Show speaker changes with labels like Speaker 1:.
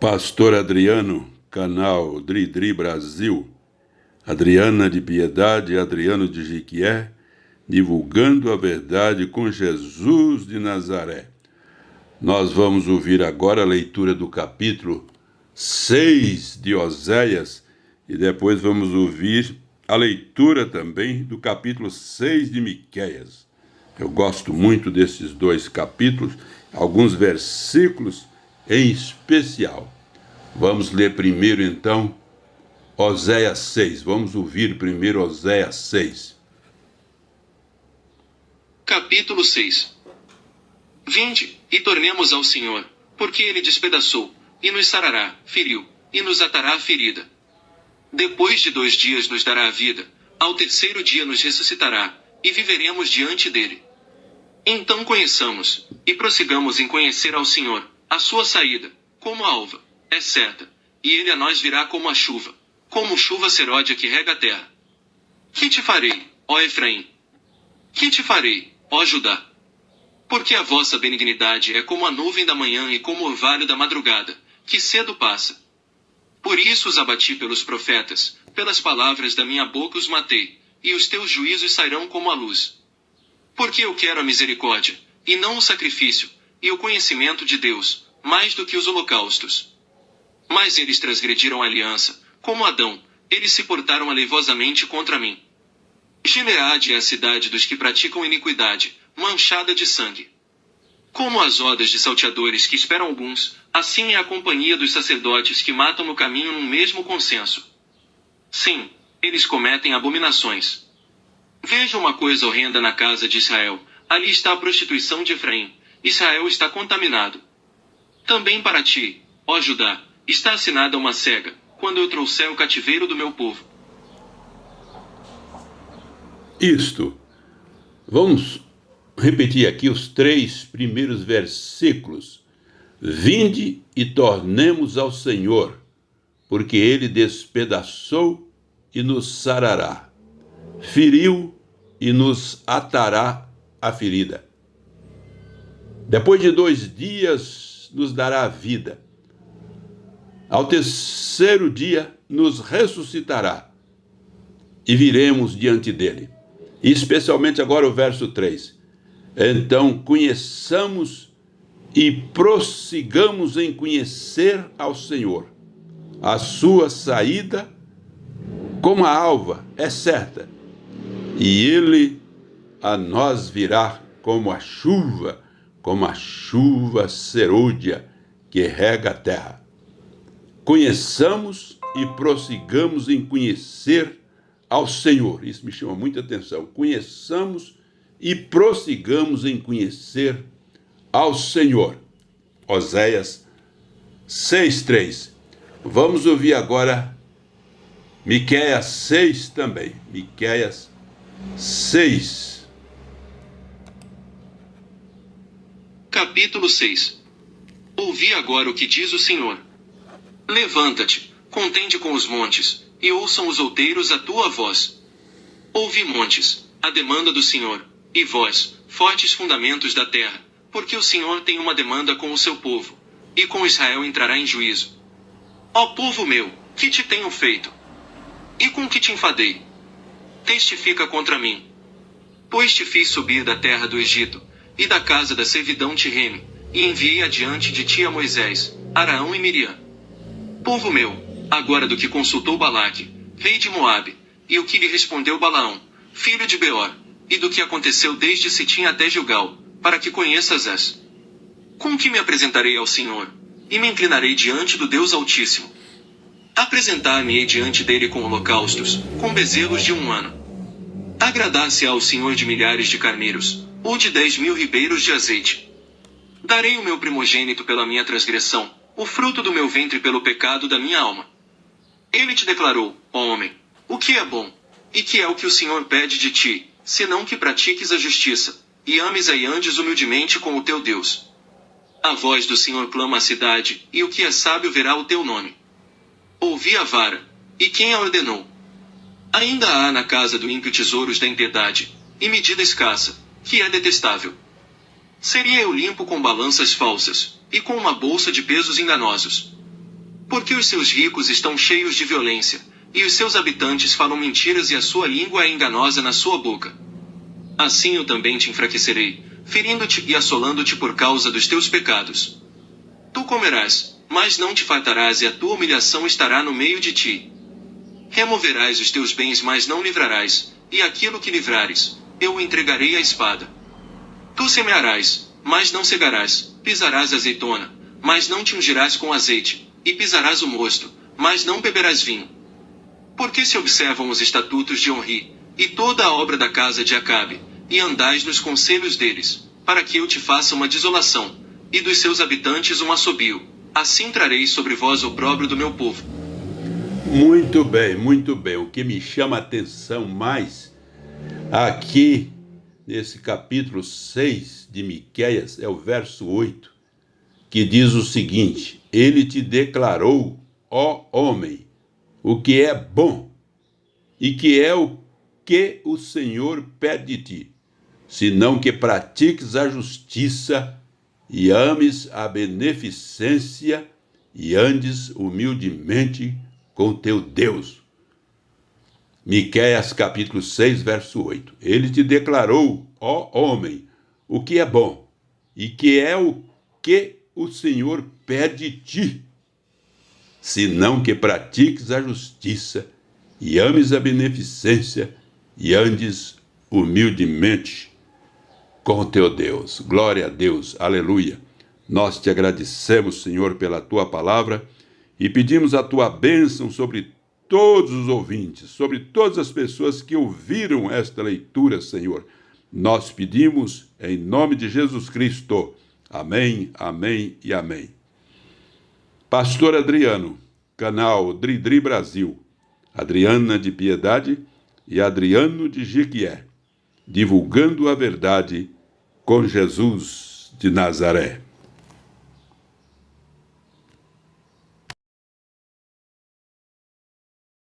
Speaker 1: Pastor Adriano, canal Dri Brasil, Adriana de Piedade e Adriano de Jiquié, divulgando a verdade com Jesus de Nazaré. Nós vamos ouvir agora a leitura do capítulo 6 de Oséias e depois vamos ouvir a leitura também do capítulo 6 de Miqueias. Eu gosto muito desses dois capítulos, alguns versículos em especial. Vamos ler primeiro então Oséias 6. Vamos ouvir primeiro Oséias 6.
Speaker 2: Capítulo 6. Vinde, e tornemos ao Senhor, porque ele despedaçou, e nos sarará, feriu, e nos atará a ferida. Depois de 2 dias nos dará a vida, ao 3º dia nos ressuscitará, e viveremos diante dele. Então conheçamos, e prossigamos em conhecer ao Senhor. A sua saída, como a alva, é certa, e ele a nós virá como a chuva, como chuva seródia que rega a terra. Que te farei, ó Efraim? Que te farei, ó Judá? Porque a vossa benignidade é como a nuvem da manhã e como o orvalho da madrugada, que cedo passa. Por isso os abati pelos profetas, pelas palavras da minha boca os matei, e os teus juízos sairão como a luz. Porque eu quero a misericórdia, e não o sacrifício, e o conhecimento de Deus, mais do que os holocaustos. Mas eles transgrediram a aliança, como Adão, eles se portaram aleivosamente contra mim. Gileade é a cidade dos que praticam iniquidade, manchada de sangue. Como as rodas de salteadores que esperam alguns, assim é a companhia dos sacerdotes que matam no caminho num mesmo consenso. Sim, eles cometem abominações. Veja uma coisa horrenda na casa de Israel, ali está a prostituição de Efraim. Israel está contaminado. Também para ti, ó Judá, está assinada uma cega, quando eu trouxer o cativeiro do meu povo.
Speaker 1: Vamos repetir aqui os 3 primeiros versículos. Vinde e tornemos ao Senhor, porque ele despedaçou e nos sarará, feriu e nos atará a ferida. Depois de 2 dias nos dará a vida. Ao 3º dia nos ressuscitará e viremos diante dele. E especialmente agora o verso 3. Então conheçamos e prossigamos em conhecer ao Senhor. A sua saída, como a alva, é certa, e ele a nós virá como a chuva serôdia que rega a terra. Conheçamos e prossigamos em conhecer ao Senhor. Isso me chama muita atenção. Conheçamos e prossigamos em conhecer ao Senhor. Oséias 6:3. Vamos ouvir agora Miqueias 6 também. Miqueias 6.
Speaker 2: Capítulo 6. Ouvi agora o que diz o Senhor. Levanta-te, contende com os montes, e ouçam os outeiros a tua voz. Ouvi, montes, a demanda do Senhor, e vós, fortes fundamentos da terra, porque o Senhor tem uma demanda com o seu povo, e com Israel entrará em juízo. Ó povo meu, que te tenho feito? E com que te enfadei? Testifica contra mim. Pois te fiz subir da terra do Egito, e da casa da servidão te reme, e enviei adiante de ti a Moisés, Araão e Miriam. Povo meu, agora do que consultou Balaque, rei de Moabe, e o que lhe respondeu Balaão, filho de Beor, e do que aconteceu desde Sitim até Gilgal, para que conheças as. Com que me apresentarei ao Senhor, e me inclinarei diante do Deus Altíssimo. Apresentar-me-ei diante dele com holocaustos, com bezelos de 1 ano. Agradar-se-á ao Senhor de milhares de carneiros, ou de 10.000 ribeiros de azeite. Darei o meu primogênito pela minha transgressão, o fruto do meu ventre pelo pecado da minha alma. Ele te declarou, ó homem, o que é bom, e que é o que o Senhor pede de ti, senão que pratiques a justiça, e ames e andes humildemente com o teu Deus. A voz do Senhor clama a cidade, e o que é sábio verá o teu nome. Ouvi a vara, e quem a ordenou? Ainda há na casa do ímpio tesouros da impiedade, e medida escassa, que é detestável. Seria eu limpo com balanças falsas, e com uma bolsa de pesos enganosos. Porque os seus ricos estão cheios de violência, e os seus habitantes falam mentiras e a sua língua é enganosa na sua boca. Assim eu também te enfraquecerei, ferindo-te e assolando-te por causa dos teus pecados. Tu comerás, mas não te fartarás, e a tua humilhação estará no meio de ti. Removerás os teus bens, mas não livrarás, e aquilo que livrares, eu o entregarei à espada. Tu semearás, mas não cegarás, pisarás a azeitona, mas não te ungirás com azeite, e pisarás o mosto, mas não beberás vinho. Porque se observam os estatutos de Onri, e toda a obra da casa de Acabe, e andais nos conselhos deles, para que eu te faça uma desolação, e dos seus habitantes um assobio, assim trarei sobre vós o opróbrio do meu povo.
Speaker 1: Muito bem, muito bem. O que me chama a atenção mais aqui, nesse capítulo 6 de Miqueias, é o verso 8, que diz o seguinte: ele te declarou, ó homem, o que é bom, e que é o que o Senhor pede de ti, senão que pratiques a justiça e ames a beneficência e andes humildemente com teu Deus. Miqueias capítulo 6, verso 8. Ele te declarou, ó homem, o que é bom, e que é o que o Senhor pede de ti, senão que pratiques a justiça e ames a beneficência e andes humildemente com o teu Deus. Glória a Deus, aleluia. Nós te agradecemos, Senhor, pela tua palavra e pedimos a tua bênção sobre todos os ouvintes, sobre todas as pessoas que ouviram esta leitura, Senhor. Nós pedimos em nome de Jesus Cristo. Amém, amém e amém. Pastor Adriano, canal Dri Brasil, Adriana de Piedade e Adriano de Jequié, divulgando a verdade com Jesus de Nazaré.